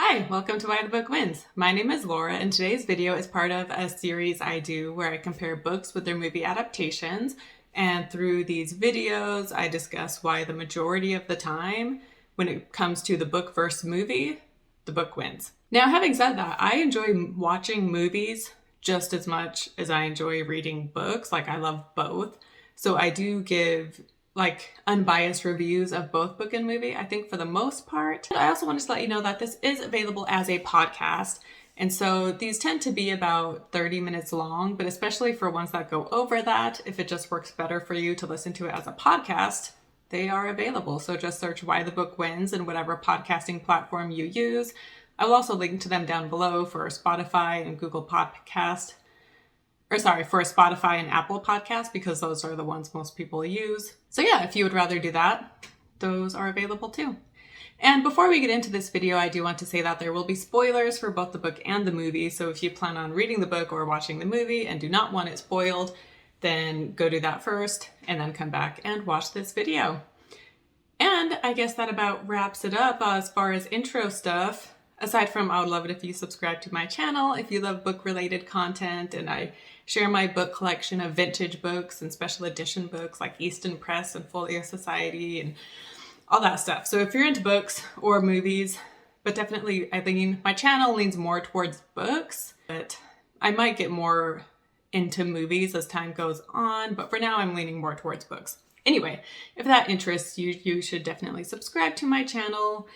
Hi, welcome to Why the Book Wins. My name is Laura, and today's video is part of a series I do where I compare books with their movie adaptations. And through these videos, I discuss why the majority of the time, when it comes to the book versus movie, the book wins. Now, having said that, I enjoy watching movies just as much as I enjoy reading books. Like, I love both. So I do give unbiased reviews of both book and movie, I think, for the most part. I also wanted to let you know that this is available as a podcast. And so these tend to be about 30 minutes long, but especially for ones that go over that, if it just works better for you to listen to it as a podcast, they are available. So just search Why the Book Wins in whatever podcasting platform you use. I will also link to them down below for Spotify and Google Podcast. For Spotify and Apple Podcasts, because those are the ones most people use. So yeah, if you would rather do that, those are available too. And before we get into this video, I do want to say that there will be spoilers for both the book and the movie. So if you plan on reading the book or watching the movie and do not want it spoiled, then go do that first and then come back and watch this video. And I guess that about wraps it up as far as intro stuff. Aside from, I would love it if you subscribe to my channel if you love book-related content, and I share my book collection of vintage books and special edition books like Easton Press and Folio Society and all that stuff. So if you're into books or movies, but definitely I think my channel leans more towards books, but I might get more into movies as time goes on, but for now I'm leaning more towards books. Anyway, if that interests you, you should definitely subscribe to my channel.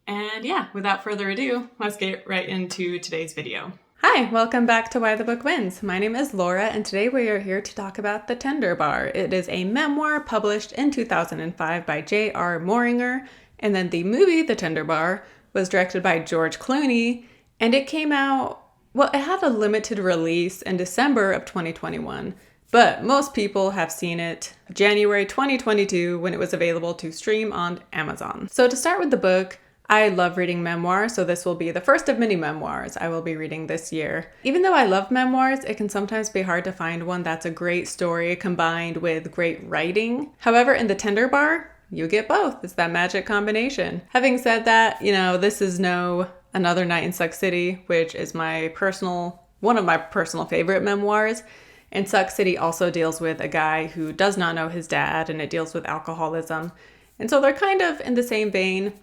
And yeah, without further ado, let's get right into today's video. Hi, welcome back to Why the Book Wins. My name is Laura, and today we are here to talk about The Tender Bar. It is a memoir published in 2005 by J.R. Moringer, and then the movie The Tender Bar was directed by George Clooney, and it came out, it had a limited release in December of 2021, but most people have seen it January 2022 when it was available to stream on Amazon. So to start with the book, I love reading memoirs, so this will be the first of many memoirs I will be reading this year. Even though I love memoirs, it can sometimes be hard to find one that's a great story combined with great writing. However, in The Tender Bar, you get both. It's that magic combination. Having said that, this is no Another Night in Suck City, which is one of my personal favorite memoirs. And Suck City also deals with a guy who does not know his dad, and it deals with alcoholism. And so they're kind of in the same vein.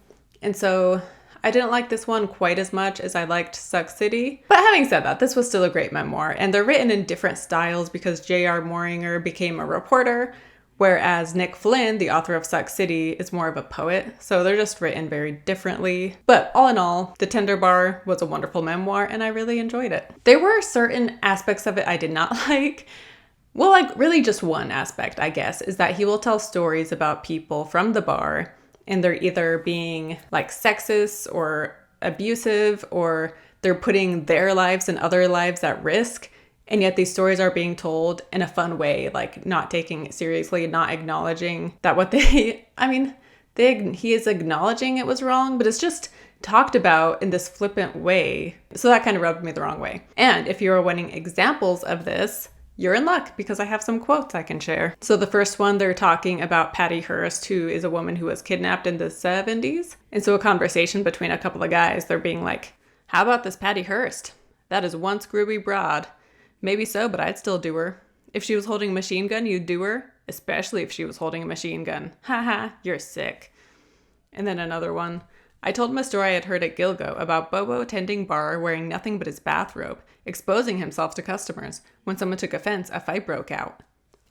And so I didn't like this one quite as much as I liked Suck City. But having said that, this was still a great memoir. And they're written in different styles because J.R. Moringer became a reporter, whereas Nick Flynn, the author of Suck City, is more of a poet. So they're just written very differently. But all in all, The Tender Bar was a wonderful memoir, and I really enjoyed it. There were certain aspects of it I did not like. Really just one aspect, I guess, is that he will tell stories about people from the bar, and they're either being sexist or abusive, or they're putting their lives and other lives at risk. And yet these stories are being told in a fun way, not taking it seriously, not acknowledging that he is acknowledging it was wrong, but it's just talked about in this flippant way. So that kind of rubbed me the wrong way. And if you are wanting examples of this, you're in luck because I have some quotes I can share. So the first one, they're talking about Patty Hearst, who is a woman who was kidnapped in the 70s. And so a conversation between a couple of guys, they're being like, how about this Patty Hearst? That is one screwy broad. Maybe so, but I'd still do her. If she was holding a machine gun, you'd do her? Especially if she was holding a machine gun. Haha, you're sick. And then another one. I told him a story I had heard at Gilgo about Bobo tending bar wearing nothing but his bathrobe, exposing himself to customers. When someone took offense, a fight broke out.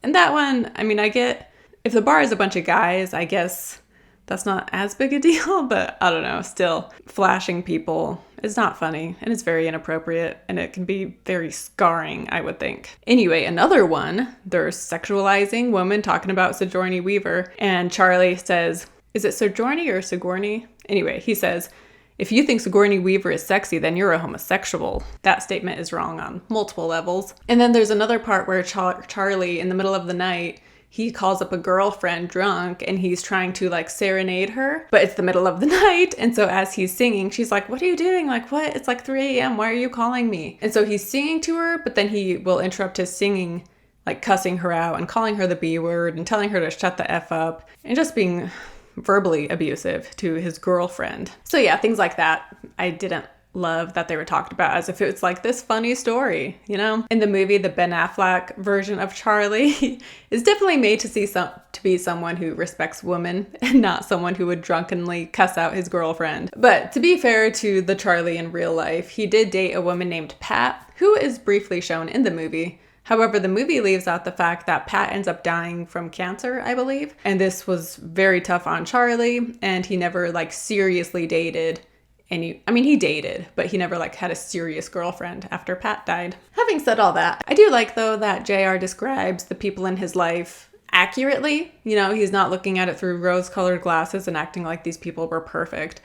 And that one, I get, if the bar is a bunch of guys, I guess that's not as big a deal, but I don't know, still, flashing people is not funny, and it's very inappropriate, and it can be very scarring, I would think. Anyway, another one, they're sexualizing women talking about Sigourney Weaver, and Charlie says, is it Sigourney or Sigourney? Anyway, he says, if you think Sigourney Weaver is sexy, then you're a homosexual. That statement is wrong on multiple levels. And then there's another part where Charlie, in the middle of the night, he calls up a girlfriend drunk and he's trying to serenade her, but it's the middle of the night. And so as he's singing, she's like, what are you doing? What? It's 3 a.m. Why are you calling me? And so he's singing to her, but then he will interrupt his singing, cussing her out and calling her the B word and telling her to shut the F up and just being verbally abusive to his girlfriend. So yeah, things like that. I didn't love that they were talked about as if it's like this funny story, you know? In the movie, the Ben Affleck version of Charlie is definitely made to be someone who respects women and not someone who would drunkenly cuss out his girlfriend. But to be fair to the Charlie in real life, he did date a woman named Pat, who is briefly shown in the movie. However, the movie leaves out the fact that Pat ends up dying from cancer, I believe. And this was very tough on Charlie, and he never like seriously dated he dated, but he never like had a serious girlfriend after Pat died. Having said all that, I do like though that JR describes the people in his life accurately. You know, he's not looking at it through rose-colored glasses and acting like these people were perfect.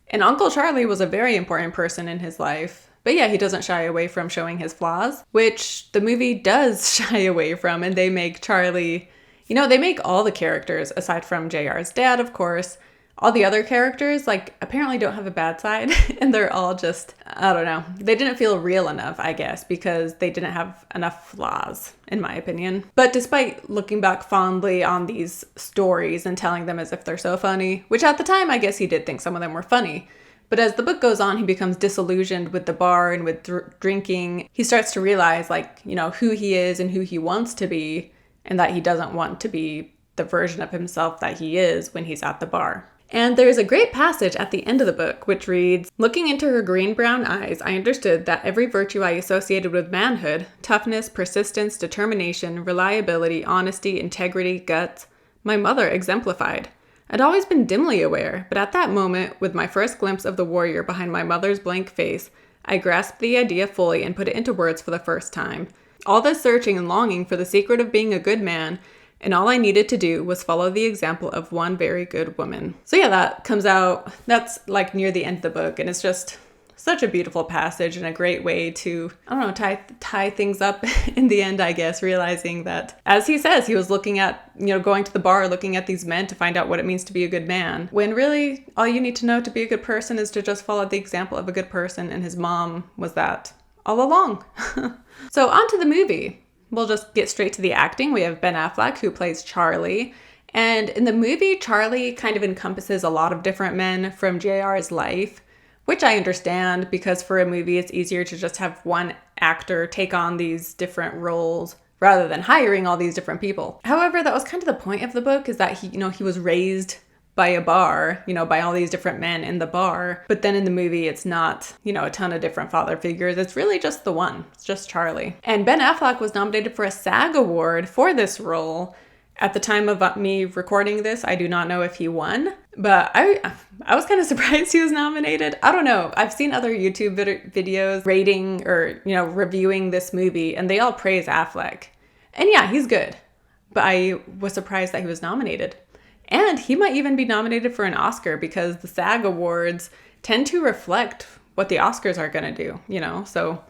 And Uncle Charlie was a very important person in his life. But yeah, he doesn't shy away from showing his flaws, which the movie does shy away from, and they make Charlie, they make all the characters, aside from JR's dad, of course, all the other characters, like, apparently don't have a bad side, and they're all just, I don't know, they didn't feel real enough, I guess, because they didn't have enough flaws, in my opinion. But despite looking back fondly on these stories and telling them as if they're so funny, which at the time, I guess he did think some of them were funny, but as the book goes on, he becomes disillusioned with the bar and with drinking. He starts to realize, who he is and who he wants to be, and that he doesn't want to be the version of himself that he is when he's at the bar. And there's a great passage at the end of the book which reads, "Looking into her green-brown eyes, I understood that every virtue I associated with manhood, toughness, persistence, determination, reliability, honesty, integrity, guts, my mother exemplified. I'd always been dimly aware, but at that moment, with my first glimpse of the warrior behind my mother's blank face, I grasped the idea fully and put it into words for the first time. All this searching and longing for the secret of being a good man, and all I needed to do was follow the example of one very good woman." So yeah, that comes out, that's like near the end of the book, and it's just such a beautiful passage and a great way to, tie things up in the end, I guess, realizing that, as he says, he was looking at, going to the bar, looking at these men to find out what it means to be a good man, when really all you need to know to be a good person is to just follow the example of a good person, and his mom was that all along. So on to the movie. We'll just get straight to the acting. We have Ben Affleck, who plays Charlie. And in the movie, Charlie kind of encompasses a lot of different men from JR's life, which I understand because for a movie, it's easier to just have one actor take on these different roles rather than hiring all these different people. However, that was kind of the point of the book, is that he was raised by a bar, by all these different men in the bar. But then in the movie, it's not, a ton of different father figures. It's really just the one. It's just Charlie. And Ben Affleck was nominated for a SAG award for this role. At the time of me recording this, I do not know if he won, but I was kind of surprised he was nominated. I don't know. I've seen other YouTube videos rating or, reviewing this movie, and they all praise Affleck. And yeah, he's good. But I was surprised that he was nominated. And he might even be nominated for an Oscar because the SAG Awards tend to reflect what the Oscars are going to do, So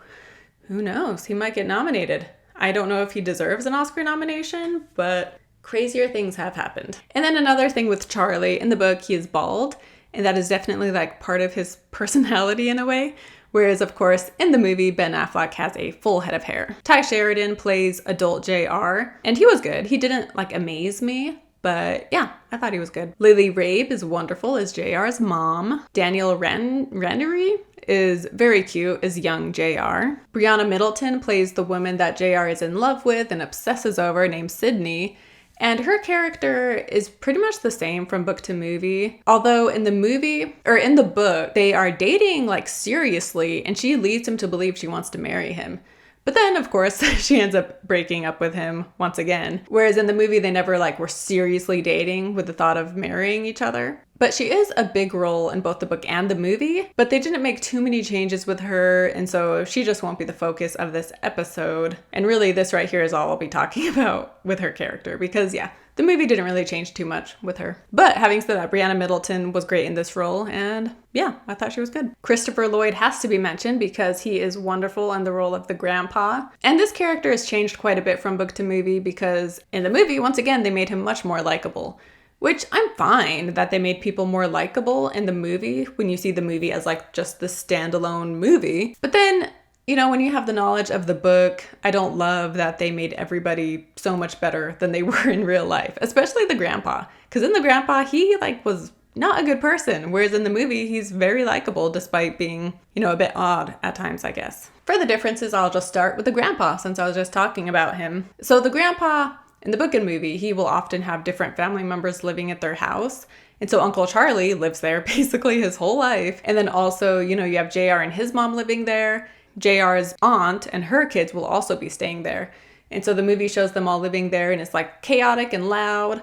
who knows? He might get nominated. I don't know if he deserves an Oscar nomination, but crazier things have happened. And then another thing with Charlie, in the book, he is bald, and that is definitely like part of his personality in a way. Whereas, of course, in the movie, Ben Affleck has a full head of hair. Ty Sheridan plays adult JR, and he was good. He didn't amaze me. But yeah, I thought he was good. Lily Rabe is wonderful as JR's mom. Daniel Rennery is very cute as young JR. Brianna Middleton plays the woman that JR is in love with and obsesses over, named Sydney. And her character is pretty much the same from book to movie. Although in the book, they are dating seriously, and she leads him to believe she wants to marry him. But then, of course, she ends up breaking up with him once again. Whereas in the movie, they never were seriously dating with the thought of marrying each other. But she is a big role in both the book and the movie, but they didn't make too many changes with her, and so she just won't be the focus of this episode. And really, this right here is all I'll be talking about with her character, because yeah, the movie didn't really change too much with her. But having said that, Brianna Middleton was great in this role, and yeah, I thought she was good. Christopher Lloyd has to be mentioned because he is wonderful in the role of the grandpa. And this character has changed quite a bit from book to movie because in the movie, once again, they made him much more likable. Which I'm fine that they made people more likable in the movie when you see the movie as just the standalone movie. But then when you have the knowledge of the book, I don't love that they made everybody so much better than they were in real life, especially the grandpa. Because in the grandpa, he was not a good person, whereas in the movie, he's very likable despite being, a bit odd at times, I guess. For the differences, I'll just start with the grandpa since I was just talking about him. So the grandpa in the book and movie, he will often have different family members living at their house. And so Uncle Charlie lives there basically his whole life. And then also, you have JR and his mom living there. JR's aunt and her kids will also be staying there. And so the movie shows them all living there, and it's chaotic and loud,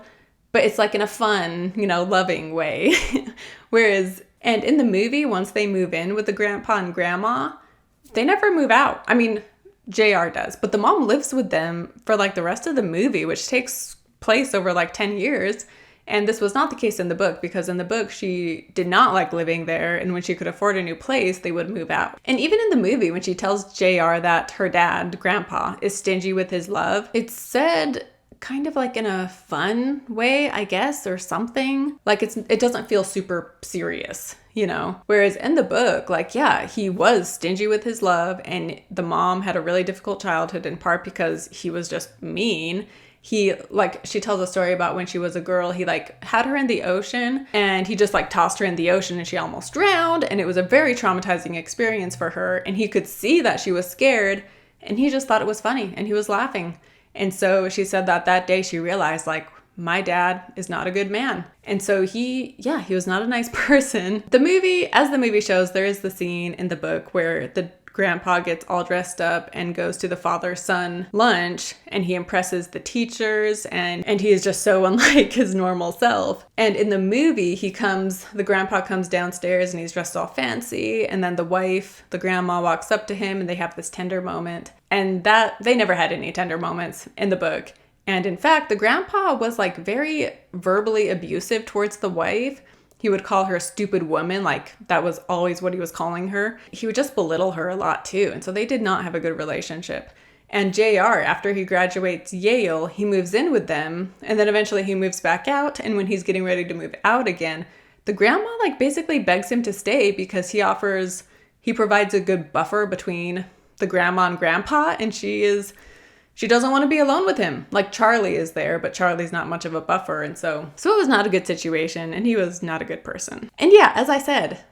but it's in a fun, loving way. And in the movie, once they move in with the grandpa and grandma, they never move out. I mean, JR does, but the mom lives with them for the rest of the movie, which takes place over 10 years. And this was not the case in the book, because in the book, she did not like living there. And when she could afford a new place, they would move out. And even in the movie, when she tells JR that her dad, grandpa, is stingy with his love, it's said kind of in a fun way, I guess, or something. It doesn't feel super serious, Whereas in the book, he was stingy with his love, and the mom had a really difficult childhood, in part because he was just mean. He, she tells a story about when she was a girl, he, had her in the ocean, and he just, tossed her in the ocean, and she almost drowned, and it was a very traumatizing experience for her, and he could see that she was scared, and he just thought it was funny, and he was laughing. And so she said that day she realized, my dad is not a good man. And so he was not a nice person. As the movie shows, there is the scene in the book where the grandpa gets all dressed up and goes to the father-son lunch, and he impresses the teachers, and he is just so unlike his normal self. And in the movie, the grandpa comes downstairs and he's dressed all fancy, and then the grandma walks up to him and they have this tender moment. And that they never had any tender moments in the book. And in fact, the grandpa was very verbally abusive towards the wife. He would call her a stupid woman, that was always what he was calling her. He would just belittle her a lot too, and so they did not have a good relationship. And JR, after he graduates Yale, he moves in with them, and then eventually he moves back out, and when he's getting ready to move out again, the grandma basically begs him to stay because he provides a good buffer between the grandma and grandpa, and she doesn't want to be alone with him. Charlie is there, but Charlie's not much of a buffer. And so it was not a good situation, and he was not a good person. And as I said,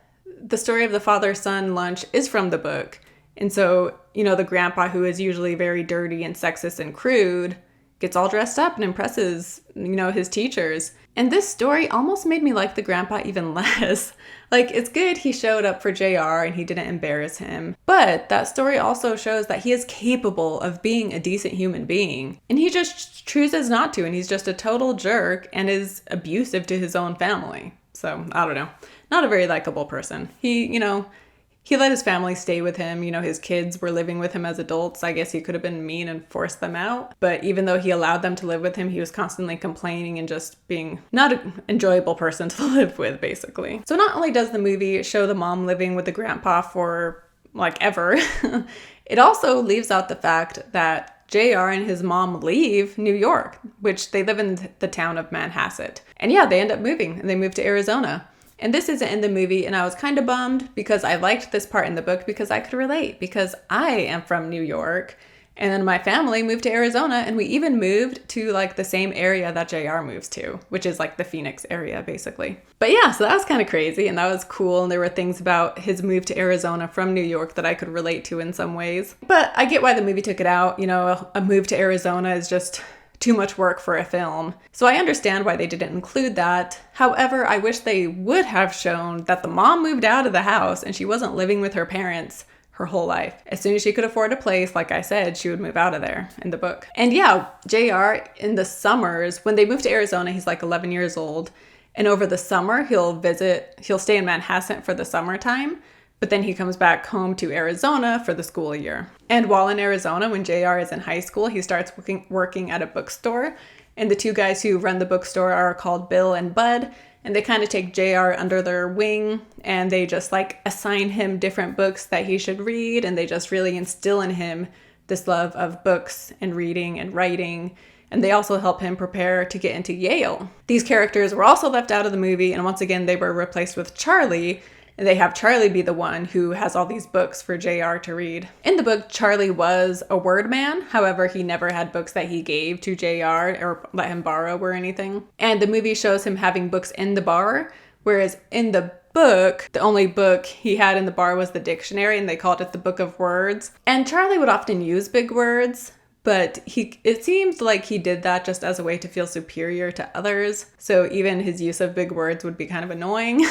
the story of the father-son lunch is from the book. And so, the grandpa, who is usually very dirty and sexist and crude, gets all dressed up and impresses, his teachers. And this story almost made me like the grandpa even less. It's good he showed up for JR and he didn't embarrass him. But that story also shows that he is capable of being a decent human being. And he just chooses not to. And he's just a total jerk and is abusive to his own family. So, I don't know. Not a very likable person. He let his family stay with him. His kids were living with him as adults. I guess he could have been mean and forced them out. But even though he allowed them to live with him, he was constantly complaining and just being not an enjoyable person to live with, basically. So not only does the movie show the mom living with the grandpa for, ever, it also leaves out the fact that JR and his mom leave New York, which they live in the town of Manhasset. And they end up moving, and they move to Arizona. And this isn't in the movie, and I was kind of bummed because I liked this part in the book because I could relate, because I am from New York, and then my family moved to Arizona, and we even moved to the same area that JR moves to, which is the Phoenix area, basically. But so that was kind of crazy, and that was cool, and there were things about his move to Arizona from New York that I could relate to in some ways. But I get why the movie took it out. A move to Arizona is just too much work for a film. So I understand why they didn't include that. However, I wish they would have shown that the mom moved out of the house and she wasn't living with her parents her whole life. As soon as she could afford a place, like I said, she would move out of there in the book. And JR in the summers, when they moved to Arizona, he's 11 years old. And over the summer, he'll stay in Manhasset for the summertime. But then he comes back home to Arizona for the school year. And while in Arizona, when JR is in high school, he starts working at a bookstore. And the two guys who run the bookstore are called Bill and Bud. And they kind of take JR under their wing, and they just assign him different books that he should read. And they just really instill in him this love of books and reading and writing. And they also help him prepare to get into Yale. These characters were also left out of the movie. And once again, they were replaced with Charlie. And they have Charlie be the one who has all these books for JR to read. In the book, Charlie was a word man. However, he never had books that he gave to JR or let him borrow or anything. And the movie shows him having books in the bar, whereas in the book, the only book he had in the bar was the dictionary, and they called it the Book of Words. And Charlie would often use big words, but it seemed like he did that just as a way to feel superior to others. So even his use of big words would be kind of annoying.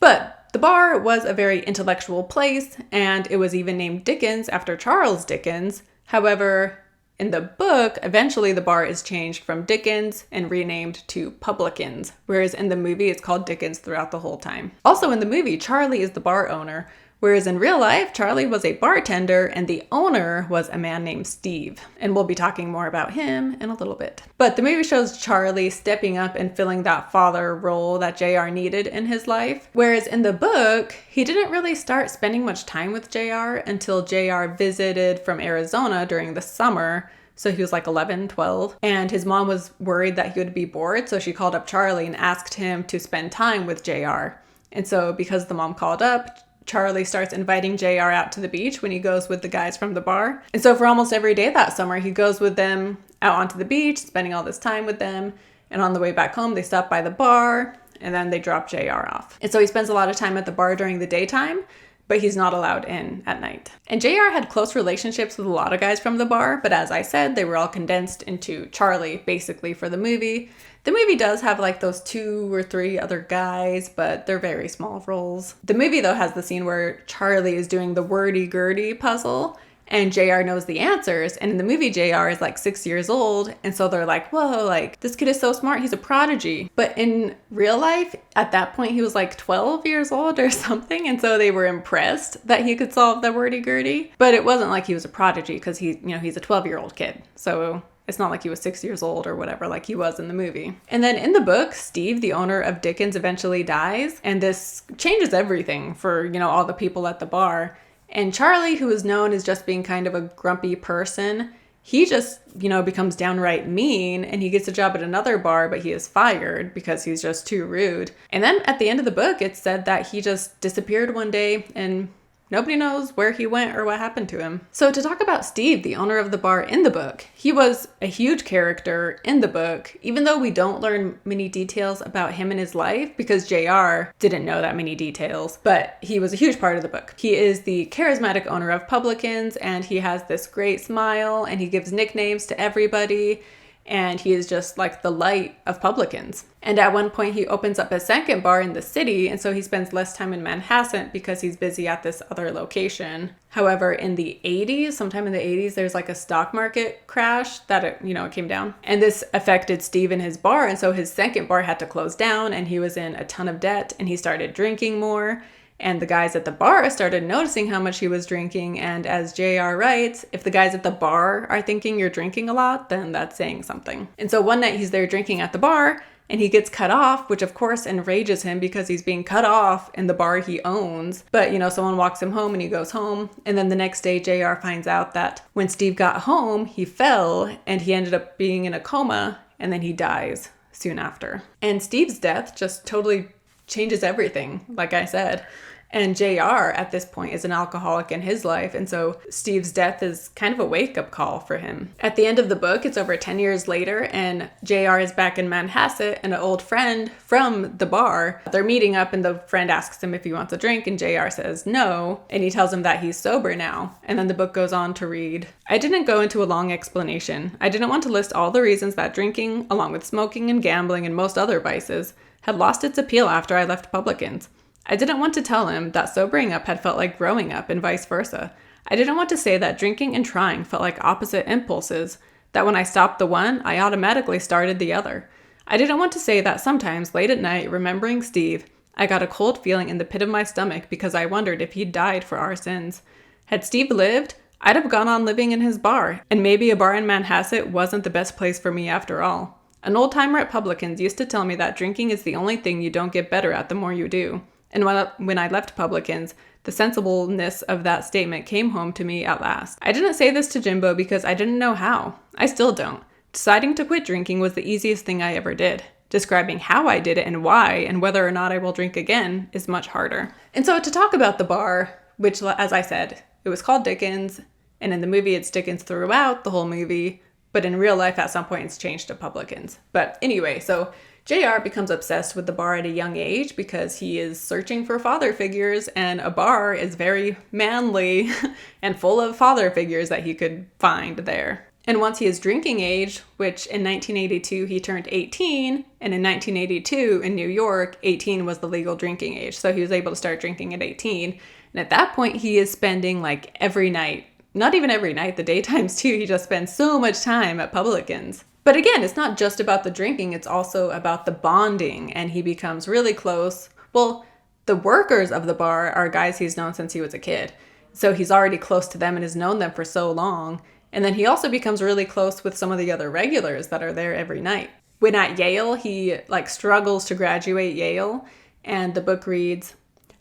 But the bar was a very intellectual place, and it was even named Dickens after Charles Dickens. However, in the book, eventually the bar is changed from Dickens and renamed to Publicans, whereas in the movie it's called Dickens throughout the whole time. Also in the movie, Charlie is the bar owner, whereas in real life, Charlie was a bartender and the owner was a man named Steve. And we'll be talking more about him in a little bit. But the movie shows Charlie stepping up and filling that father role that JR needed in his life. Whereas in the book, he didn't really start spending much time with JR until JR visited from Arizona during the summer. So he was like 11, 12. And his mom was worried that he would be bored. So she called up Charlie and asked him to spend time with JR. And so because the mom called up, Charlie starts inviting JR out to the beach when he goes with the guys from the bar. And so for almost every day that summer, he goes with them out onto the beach, spending all this time with them. And on the way back home, they stop by the bar and then they drop JR off. And so he spends a lot of time at the bar during the daytime, but he's not allowed in at night. And JR had close relationships with a lot of guys from the bar, but as I said, they were all condensed into Charlie, basically, for the movie. The movie does have like those 2 or 3 other guys, but they're very small roles. The movie, though, has the scene where Charlie is doing the wordy-gurdy puzzle, and JR knows the answers. And in the movie, JR is like 6 years old. And so they're like, whoa, like this kid is so smart. He's a prodigy. But in real life, at that point, he was like 12 years old or something. And so they were impressed that he could solve the wordy-gurdy. But it wasn't like he was a prodigy because he's a 12-year-old kid. So it's not like he was 6 years old or whatever like he was in the movie. And then in the book, Steve, the owner of Dickens, eventually dies. And this changes everything for, all the people at the bar. And Charlie, who is known as just being kind of a grumpy person, he just, becomes downright mean, and he gets a job at another bar, but he is fired because he's just too rude. And then at the end of the book, it's said that he just disappeared one day and nobody knows where he went or what happened to him. So to talk about Steve, the owner of the bar in the book, he was a huge character in the book, even though we don't learn many details about him and his life because JR didn't know that many details, but he was a huge part of the book. He is the charismatic owner of Publicans, and he has this great smile, and he gives nicknames to everybody. And he is just like the light of Publicans. And at one point he opens up a second bar in the city, and so he spends less time in Manhasset because he's busy at this other location. However, in the 80s, sometime in the 80s, there's like a stock market crash that it came down. And this affected Steve and his bar, and so his second bar had to close down, and he was in a ton of debt, and he started drinking more. And the guys at the bar started noticing how much he was drinking. And as JR writes, if the guys at the bar are thinking you're drinking a lot, then that's saying something. And so one night he's there drinking at the bar and he gets cut off, which of course enrages him because he's being cut off in the bar he owns. But, someone walks him home and he goes home. And then the next day, JR finds out that when Steve got home, he fell and he ended up being in a coma, and then he dies soon after. And Steve's death just totally changes everything, like I said. And JR at this point is an alcoholic in his life, and so Steve's death is kind of a wake-up call for him. At the end of the book, it's over 10 years later, and JR is back in Manhasset, and an old friend from the bar, they're meeting up, and the friend asks him if he wants a drink, and JR says no, and he tells him that he's sober now. And then the book goes on to read, I didn't go into a long explanation. I didn't want to list all the reasons that drinking, along with smoking and gambling and most other vices, had lost its appeal after I left Publicans. I didn't want to tell him that sobering up had felt like growing up and vice versa. I didn't want to say that drinking and trying felt like opposite impulses, that when I stopped the one, I automatically started the other. I didn't want to say that sometimes, late at night, remembering Steve, I got a cold feeling in the pit of my stomach because I wondered if he'd died for our sins. Had Steve lived, I'd have gone on living in his bar, and maybe a bar in Manhasset wasn't the best place for me after all. An old-timer at Publicans used to tell me that drinking is the only thing you don't get better at the more you do. And when I left Publicans, the sensibleness of that statement came home to me at last. I didn't say this to Jimbo because I didn't know how. I still don't. Deciding to quit drinking was the easiest thing I ever did. describing how I did it and why and whether or not I will drink again is much harder. And so to talk about the bar, which, as I said, it was called Dickens, and in the movie it's Dickens throughout the whole movie, but in real life at some point it's changed to Publicans. But anyway, so JR becomes obsessed with the bar at a young age because he is searching for father figures, and a bar is very manly and full of father figures that he could find there. And once he is drinking age, which in 1982 he turned 18, and in 1982 in New York, 18 was the legal drinking age. So he was able to start drinking at 18. And at that point, he is spending like every night, not even every night, the daytimes too, he just spends so much time at Publicans. But again, it's not just about the drinking, it's also about the bonding, and he becomes really close. Well, the workers of the bar are guys he's known since he was a kid. So he's already close to them and has known them for so long. And then he also becomes really close with some of the other regulars that are there every night. When at Yale, he struggles to graduate Yale, and the book reads,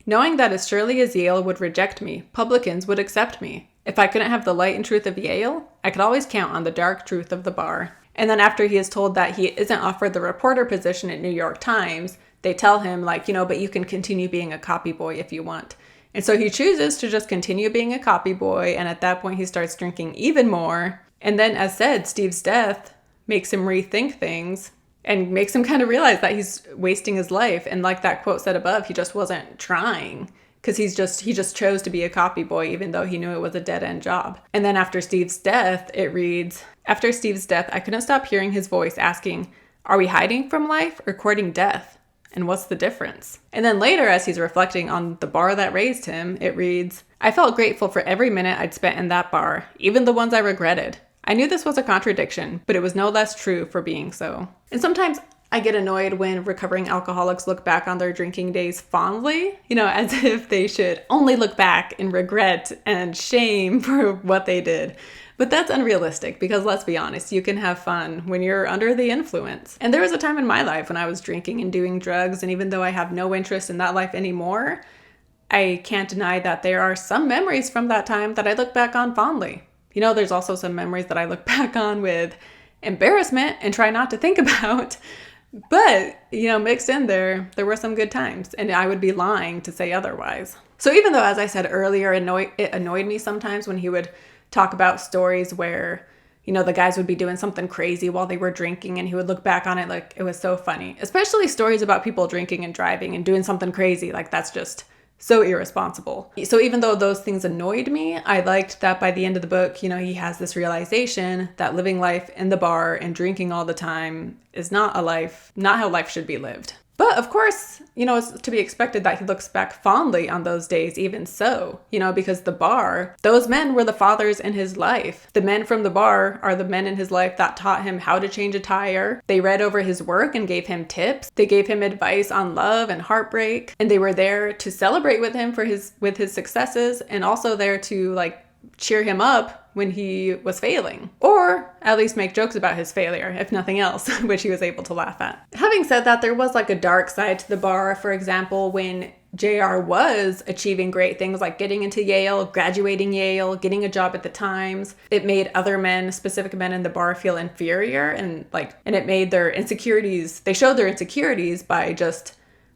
"Knowing that as surely as Yale would reject me, Publicans would accept me. If I couldn't have the light and truth of Yale, I could always count on the dark truth of the bar." And then after he is told that he isn't offered the reporter position at New York Times, they tell him but you can continue being a copy boy if you want. And so he chooses to just continue being a copy boy, and at that point he starts drinking even more. And then, as said, Steve's death makes him rethink things and makes him kind of realize that he's wasting his life. And like that quote said above, he just wasn't trying because he just chose to be a copy boy even though he knew it was a dead-end job. And then after Steve's death, it reads, "After Steve's death, I couldn't stop hearing his voice asking, 'Are we hiding from life or courting death? And what's the difference?'" And then later, as he's reflecting on the bar that raised him, it reads, "I felt grateful for every minute I'd spent in that bar, even the ones I regretted. I knew this was a contradiction, but it was no less true for being so." And sometimes I get annoyed when recovering alcoholics look back on their drinking days fondly, as if they should only look back in regret and shame for what they did. But that's unrealistic because let's be honest, you can have fun when you're under the influence. And there was a time in my life when I was drinking and doing drugs, and even though I have no interest in that life anymore, I can't deny that there are some memories from that time that I look back on fondly. There's also some memories that I look back on with embarrassment and try not to think about. But, mixed in there were some good times, and I would be lying to say otherwise. So even though, as I said earlier, it annoyed me sometimes when he would talk about stories where, the guys would be doing something crazy while they were drinking, and he would look back on it like it was so funny. Especially stories about people drinking and driving and doing something crazy, that's just so irresponsible. So even though those things annoyed me, I liked that by the end of the book, he has this realization that living life in the bar and drinking all the time is not how life should be lived. But of course, it's to be expected that he looks back fondly on those days even so, because the bar, those men were the fathers in his life. The men from the bar are the men in his life that taught him how to change a tire. They read over his work and gave him tips. They gave him advice on love and heartbreak. And they were there to celebrate with him with his successes, and also there to cheer him up when he was failing, or at least make jokes about his failure, if nothing else, which he was able to laugh at. Having said that, there was a dark side to the bar. For example, when JR was achieving great things like getting into Yale, graduating Yale, getting a job at the Times, it made other men, specific men in the bar, feel inferior, and it made their insecurities, they showed their insecurities by just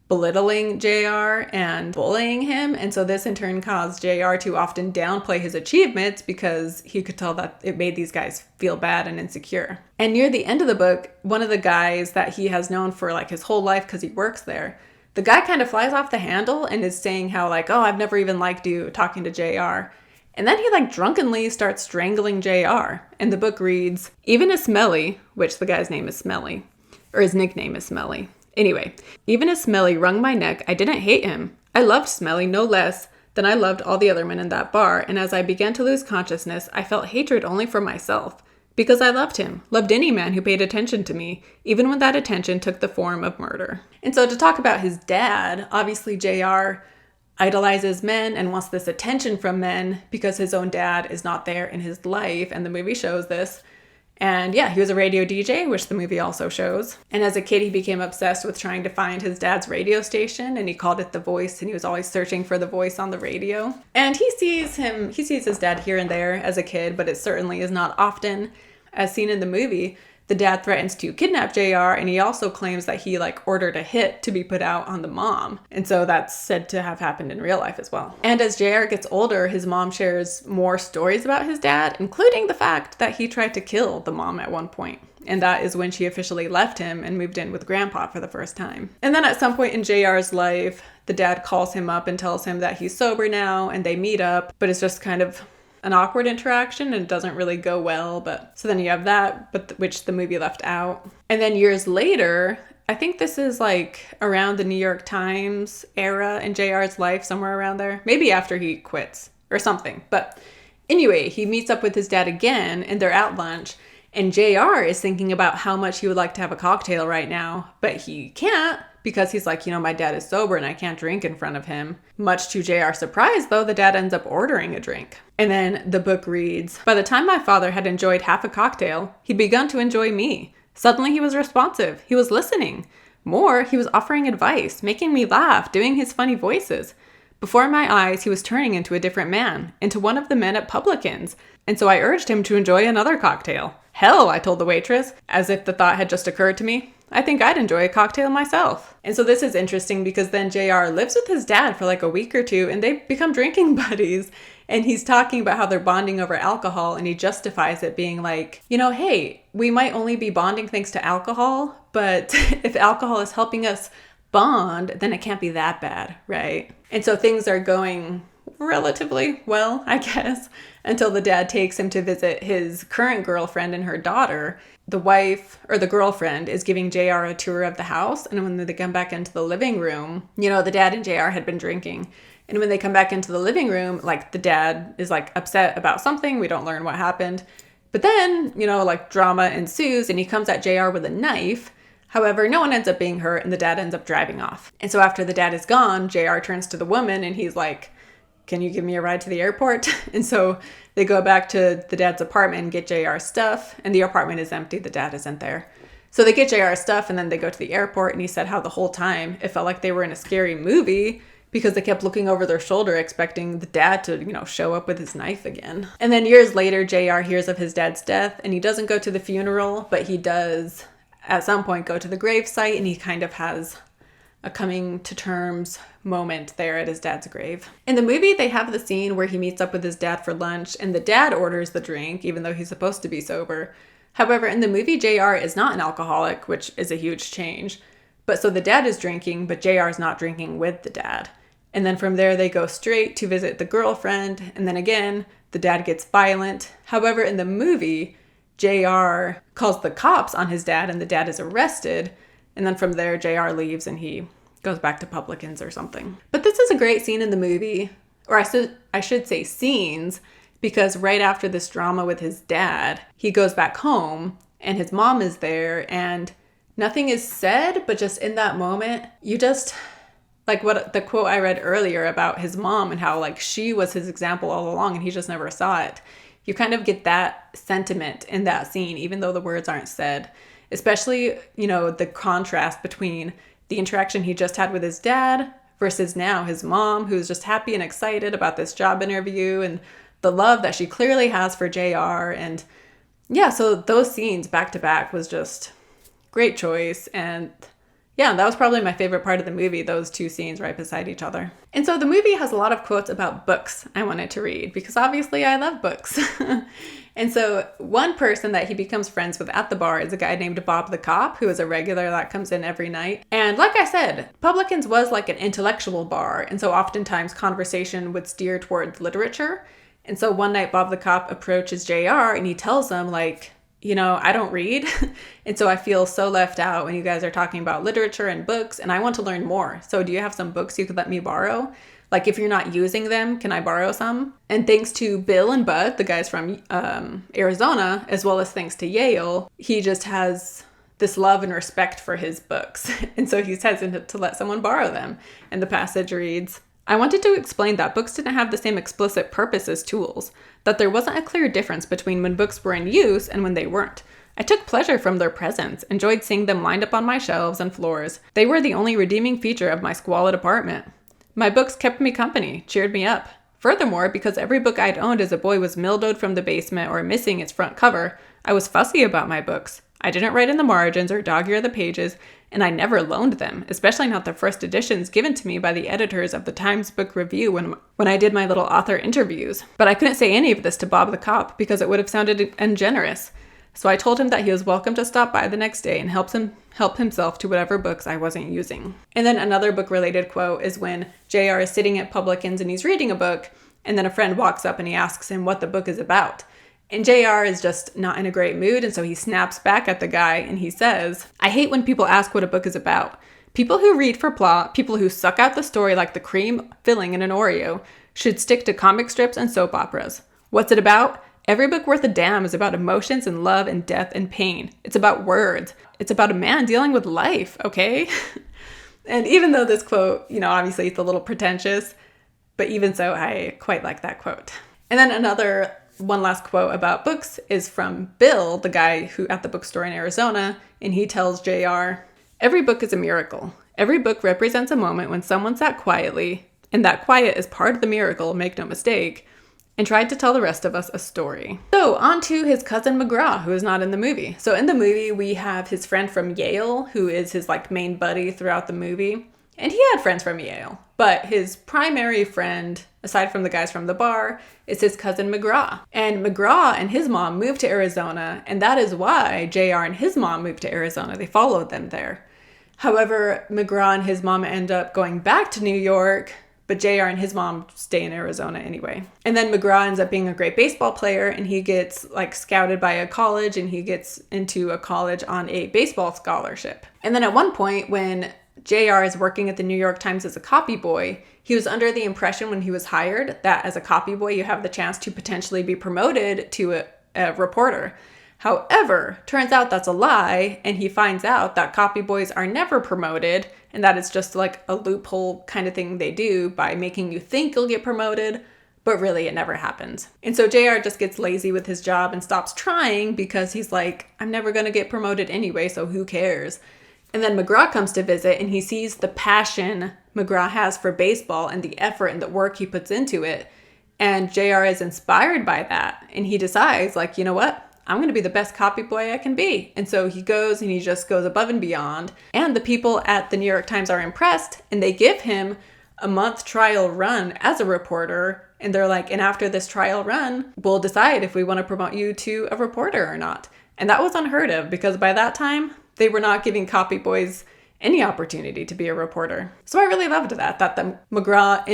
belittling JR and bullying him. And so this in turn caused JR to often downplay his achievements because he could tell that it made these guys feel bad and insecure. And near the end of the book, one of the guys that he has known for his whole life because he works there, the guy kind of flies off the handle and is saying how oh, I've never even liked you, talking to JR. And then he drunkenly starts strangling JR. And the book reads, "Even as Smelly," which the guy's name is Smelly, or his nickname is Smelly. Anyway, "Even as Smelly wrung my neck, I didn't hate him. I loved Smelly no less than I loved all the other men in that bar, and as I began to lose consciousness, I felt hatred only for myself, because I loved him, loved any man who paid attention to me, even when that attention took the form of murder." And so to talk about his dad, obviously JR idolizes men and wants this attention from men because his own dad is not there in his life, and the movie shows this. And yeah, he was a radio DJ, which the movie also shows. And as a kid, he became obsessed with trying to find his dad's radio station, and he called it The Voice, and he was always searching for the voice on the radio. And he sees his dad here and there as a kid, but it certainly is not often as seen in the movie. the dad threatens to kidnap JR, and he also claims that he ordered a hit to be put out on the mom. And so that's said to have happened in real life as well. And as JR gets older, his mom shares more stories about his dad, including the fact that he tried to kill the mom at one point. And that is when she officially left him and moved in with Grandpa for the first time. And then at some point in JR's life, the dad calls him up and tells him that he's sober now, and they meet up, but it's just kind of an awkward interaction and it doesn't really go well. But so then you have that, which the movie left out. And then years later, I think this is around the New York Times era in JR's life, somewhere around there, maybe after he quits or something. But anyway, he meets up with his dad again and they're at lunch. And JR is thinking about how much he would like to have a cocktail right now, but he can't because he's my dad is sober and I can't drink in front of him. Much to JR's surprise, though, the dad ends up ordering a drink. And then the book reads, "By the time my father had enjoyed half a cocktail, he'd begun to enjoy me. Suddenly he was responsive. He was listening. More, he was offering advice, making me laugh, doing his funny voices. Before my eyes, he was turning into a different man, into one of the men at Publicans. And so I urged him to enjoy another cocktail. Hell, I told the waitress, as if the thought had just occurred to me. I think I'd enjoy a cocktail myself." And so this is interesting because then JR lives with his dad for a week or two and they become drinking buddies. And he's talking about how they're bonding over alcohol, and he justifies it being hey, we might only be bonding thanks to alcohol, but if alcohol is helping us bond, then it can't be that bad, right? And so things are going relatively well, I guess, until the dad takes him to visit his current girlfriend and her daughter. The wife, or the girlfriend, is giving JR a tour of the house, and when they come back into the living room, the dad and JR had been drinking. And when they come back into the living room, the dad is upset about something. We don't learn what happened. But then, drama ensues and he comes at JR with a knife. However, no one ends up being hurt and the dad ends up driving off. And so after the dad is gone, JR turns to the woman and he's like, "Can you give me a ride to the airport?" And so they go back to the dad's apartment and get JR's stuff, and the apartment is empty. The dad isn't there. So they get JR's stuff and then they go to the airport, and he said how the whole time it felt like they were in a scary movie because they kept looking over their shoulder expecting the dad to, show up with his knife again. And then years later, JR hears of his dad's death and he doesn't go to the funeral, but he does at some point go to the gravesite, and he kind of has a coming to terms moment there at his dad's grave. In the movie, they have the scene where he meets up with his dad for lunch and the dad orders the drink, even though he's supposed to be sober. However, in the movie, JR is not an alcoholic, which is a huge change. But so the dad is drinking, but JR is not drinking with the dad. And then from there, they go straight to visit the girlfriend. And then again, the dad gets violent. However, in the movie, JR calls the cops on his dad and the dad is arrested. And then from there, JR leaves and he goes back to Publicans or something. But this is a great scene in the movie, or I should say scenes, because right after this drama with his dad, he goes back home and his mom is there and nothing is said, but just in that moment, you just, what the quote I read earlier about his mom and how she was his example all along and he just never saw it. You kind of get that sentiment in that scene, even though the words aren't said. Especially, the contrast between the interaction he just had with his dad versus now his mom, who's just happy and excited about this job interview and the love that she clearly has for JR. And yeah, so those scenes back to back was just great choice. And yeah, that was probably my favorite part of the movie, those two scenes right beside each other. And so the movie has a lot of quotes about books I wanted to read because obviously I love books. And so one person that he becomes friends with at the bar is a guy named Bob the Cop, who is a regular that comes in every night. And like I said, Publicans was like an intellectual bar. And so oftentimes conversation would steer towards literature. And so one night Bob the Cop approaches JR and he tells him I don't read. And so I feel so left out when you guys are talking about literature and books and I want to learn more. So do you have some books you could let me borrow? If you're not using them, can I borrow some? And thanks to Bill and Bud, the guys from Arizona, as well as thanks to Yale, he just has this love and respect for his books. And so he's hesitant to let someone borrow them. And the passage reads, "I wanted to explain that books didn't have the same explicit purpose as tools, that there wasn't a clear difference between when books were in use and when they weren't. I took pleasure from their presence, enjoyed seeing them lined up on my shelves and floors. They were the only redeeming feature of my squalid apartment. My books kept me company, cheered me up. Furthermore, because every book I'd owned as a boy was mildewed from the basement or missing its front cover, I was fussy about my books. I didn't write in the margins or dog-ear the pages, and I never loaned them, especially not the first editions given to me by the editors of the Times Book Review when I did my little author interviews. But I couldn't say any of this to Bob the cop because it would have sounded ungenerous. So I told him that he was welcome to stop by the next day and help himself to whatever books I wasn't using. And then another book-related quote is when JR is sitting at Publicans and he's reading a book, and then a friend walks up and he asks him what the book is about. And JR is just not in a great mood, and so he snaps back at the guy and he says, "I hate when people ask what a book is about. People who read for plot, people who suck out the story like the cream filling in an Oreo, should stick to comic strips and soap operas. What's it about? Every book worth a damn is about emotions and love and death and pain. It's about words. It's about a man dealing with life, okay?" And even though this quote, obviously it's a little pretentious, but even so, I quite like that quote. And then one last quote about books is from Bill, the guy who at the bookstore in Arizona, and he tells JR, "Every book is a miracle. Every book represents a moment when someone sat quietly, and that quiet is part of the miracle, make no mistake, and tried to tell the rest of us a story." So on to his cousin McGraw, who is not in the movie. So in the movie, we have his friend from Yale, who is his main buddy throughout the movie. And he had friends from Yale, but his primary friend, aside from the guys from the bar, is his cousin McGraw. And McGraw and his mom moved to Arizona, and that is why JR and his mom moved to Arizona. They followed them there. However, McGraw and his mom end up going back to New York, but JR and his mom stay in Arizona anyway. And then McGraw ends up being a great baseball player, and he gets scouted by a college, and he gets into a college on a baseball scholarship. And then at one point when JR is working at the New York Times as a copy boy, he was under the impression when he was hired that as a copy boy, you have the chance to potentially be promoted to a reporter. However, turns out that's a lie, and he finds out that copy boys are never promoted, and that it's just a loophole kind of thing they do by making you think you'll get promoted, but really it never happens. And so JR just gets lazy with his job and stops trying because he's like, I'm never going to get promoted anyway, so who cares? And then McGraw comes to visit, and he sees the passion McGraw has for baseball and the effort and the work he puts into it. And JR is inspired by that. And he decides, you know what? I'm going to be the best copy boy I can be. And so he goes and he just goes above and beyond. And the people at the New York Times are impressed, and they give him a month trial run as a reporter. And they're like, and after this trial run, we'll decide if we want to promote you to a reporter or not. And that was unheard of because by that time, they were not giving copy boys any opportunity to be a reporter. So I really loved that the McGraw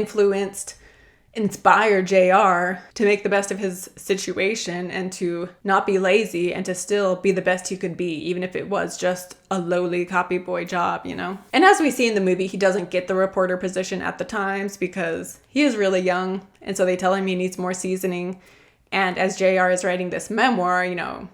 inspired JR to make the best of his situation and to not be lazy and to still be the best he could be, even if it was just a lowly copy boy job, And as we see in the movie, he doesn't get the reporter position at the Times because he is really young, and so they tell him he needs more seasoning. And as JR is writing this memoir,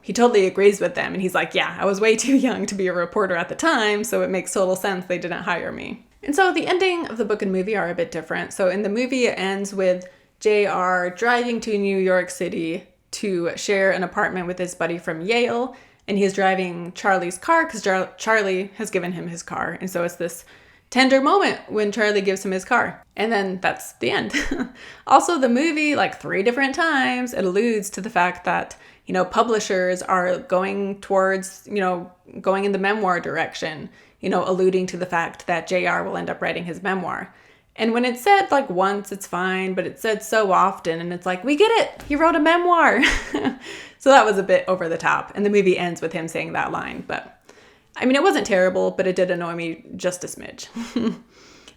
he totally agrees with them. And he's like, yeah, I was way too young to be a reporter at the time, so it makes total sense they didn't hire me. And so the ending of the book and movie are a bit different. So in the movie, it ends with JR driving to New York City to share an apartment with his buddy from Yale. And he's driving Charlie's car because Charlie has given him his car. And so it's this tender moment when Charlie gives him his car. And then that's the end. Also, the movie, 3 different times, it alludes to the fact that, publishers are going towards, going in the memoir direction, alluding to the fact that JR will end up writing his memoir. And when it's said once, it's fine, but it's said so often, and it's we get it, he wrote a memoir. So that was a bit over the top. And the movie ends with him saying that line, but it wasn't terrible, but it did annoy me just a smidge.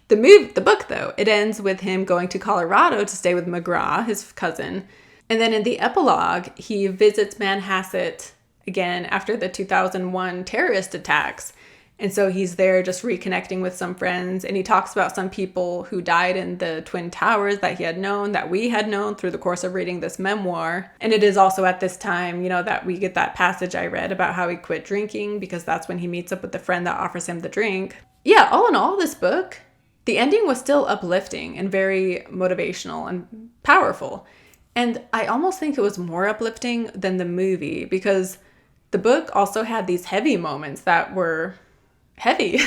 The book, though, it ends with him going to Colorado to stay with McGraw, his cousin. And then in the epilogue, he visits Manhasset again after the 2001 terrorist attacks. And so he's there just reconnecting with some friends. And he talks about some people who died in the Twin Towers that he had known, that we had known through the course of reading this memoir. And it is also at this time, that we get that passage I read about how he quit drinking because that's when he meets up with the friend that offers him the drink. Yeah, all in all, this book, the ending was still uplifting and very motivational and powerful. And I almost think it was more uplifting than the movie because the book also had these heavy moments that were heavy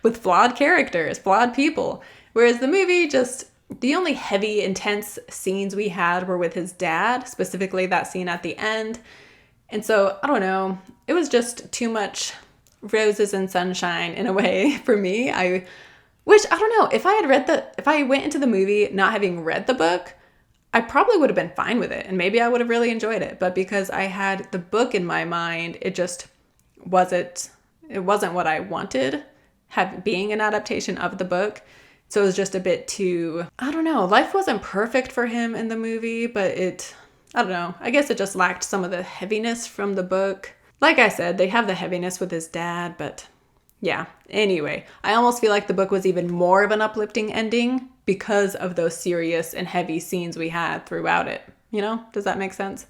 with flawed characters, flawed people. Whereas the movie, just the only heavy, intense scenes we had were with his dad, specifically that scene at the end. And so, I don't know, it was just too much roses and sunshine in a way for me. I don't know, if I went into the movie not having read the book, I probably would have been fine with it and maybe I would have really enjoyed it. But because I had the book in my mind, it wasn't what I wanted, being an adaptation of the book. So it was just a bit too, I don't know, life wasn't perfect for him in the movie, but I don't know, I guess it just lacked some of the heaviness from the book. Like I said, they have the heaviness with his dad, but yeah. Anyway, I almost feel like the book was even more of an uplifting ending because of those serious and heavy scenes we had throughout it. You know, does that make sense?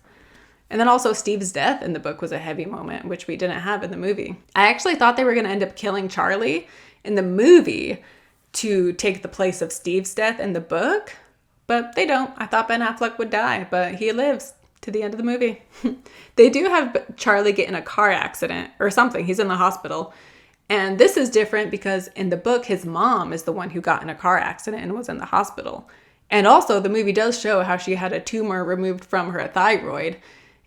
And then also Steve's death in the book was a heavy moment, which we didn't have in the movie. I actually thought they were going to end up killing Charlie in the movie to take the place of Steve's death in the book, but they don't. I thought Ben Affleck would die, but he lives to the end of the movie. They do have Charlie get in a car accident or something. He's in the hospital. And this is different because in the book, his mom is the one who got in a car accident and was in the hospital. And also the movie does show how she had a tumor removed from her thyroid.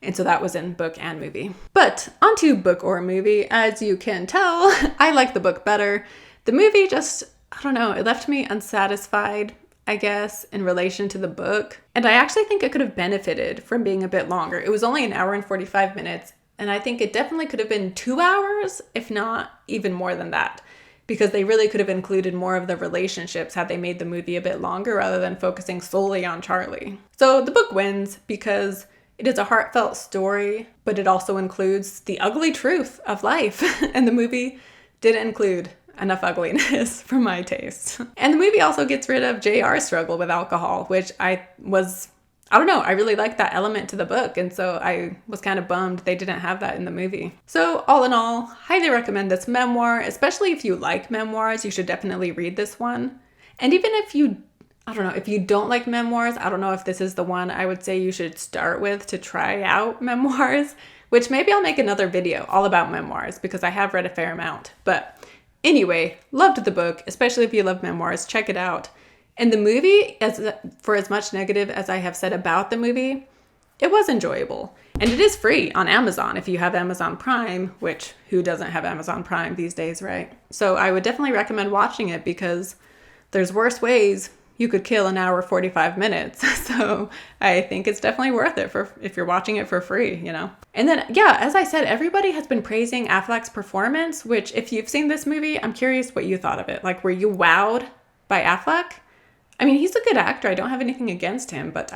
And so that was in book and movie. But onto book or movie, as you can tell, I like the book better. The movie just, I don't know, it left me unsatisfied, I guess, in relation to the book. And I actually think it could have benefited from being a bit longer. It was only an hour and 45 minutes. And I think it definitely could have been 2 hours, if not even more than that, because they really could have included more of the relationships had they made the movie a bit longer rather than focusing solely on Charlie. So the book wins because it is a heartfelt story, but it also includes the ugly truth of life. And the movie didn't include enough ugliness for my taste. And the movie also gets rid of JR's struggle with alcohol, which I don't know, I really liked that element to the book, and so I was kind of bummed they didn't have that in the movie. So all in all, highly recommend this memoir, especially if you like memoirs, you should definitely read this one. And even if you don't like memoirs, I don't know if this is the one I would say you should start with to try out memoirs, which maybe I'll make another video all about memoirs because I have read a fair amount. But anyway, loved the book, especially if you love memoirs, check it out. And the movie, for as much negative as I have said about the movie, it was enjoyable. And it is free on Amazon if you have Amazon Prime, which who doesn't have Amazon Prime these days, right? So I would definitely recommend watching it because there's worse ways you could kill an hour 45 minutes. So I think it's definitely worth it if you're watching it for free, you know? And then, yeah, as I said, everybody has been praising Affleck's performance, which if you've seen this movie, I'm curious what you thought of it. Like, were you wowed by Affleck? I mean, he's a good actor. I don't have anything against him, but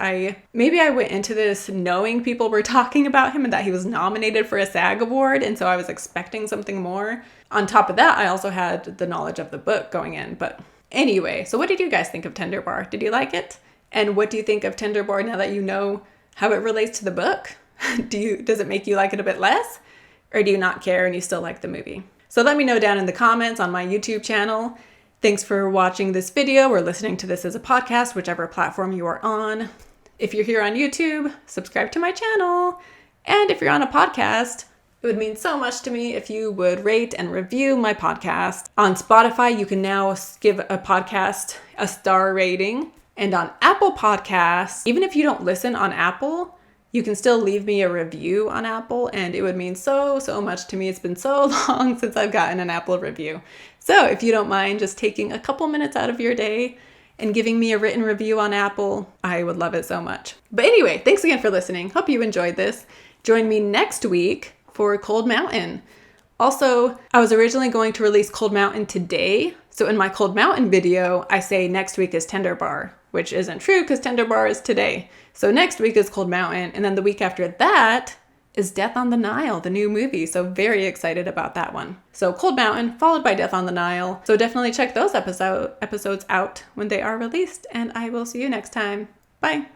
maybe I went into this knowing people were talking about him and that he was nominated for a SAG award, and so I was expecting something more. On top of that, I also had the knowledge of the book going in. But anyway, so what did you guys think of Tender Bar? Did you like it? And what do you think of Tender Bar now that you know how it relates to the book? Does it make you like it a bit less? Or do you not care and you still like the movie? So let me know down in the comments on my YouTube channel. Thanks for watching this video or listening to this as a podcast, whichever platform you are on. If you're here on YouTube, subscribe to my channel. And if you're on a podcast, it would mean so much to me if you would rate and review my podcast. On Spotify, you can now give a podcast a star rating. And on Apple Podcasts, even if you don't listen on Apple, you can still leave me a review on Apple, and it would mean so much to me. It's been so long since I've gotten an Apple review. So if you don't mind just taking a couple minutes out of your day and giving me a written review on Apple, I would love it so much. But anyway, thanks again for listening. Hope you enjoyed this. Join me next week for Cold Mountain. Also, I was originally going to release Cold Mountain today. So in my Cold Mountain video, I say next week is Tender Bar, which isn't true because Tender Bar is today. So next week is Cold Mountain, and then the week after that is Death on the Nile, the new movie. So very excited about that one. So Cold Mountain, followed by Death on the Nile. So definitely check those episodes out when they are released, and I will see you next time. Bye.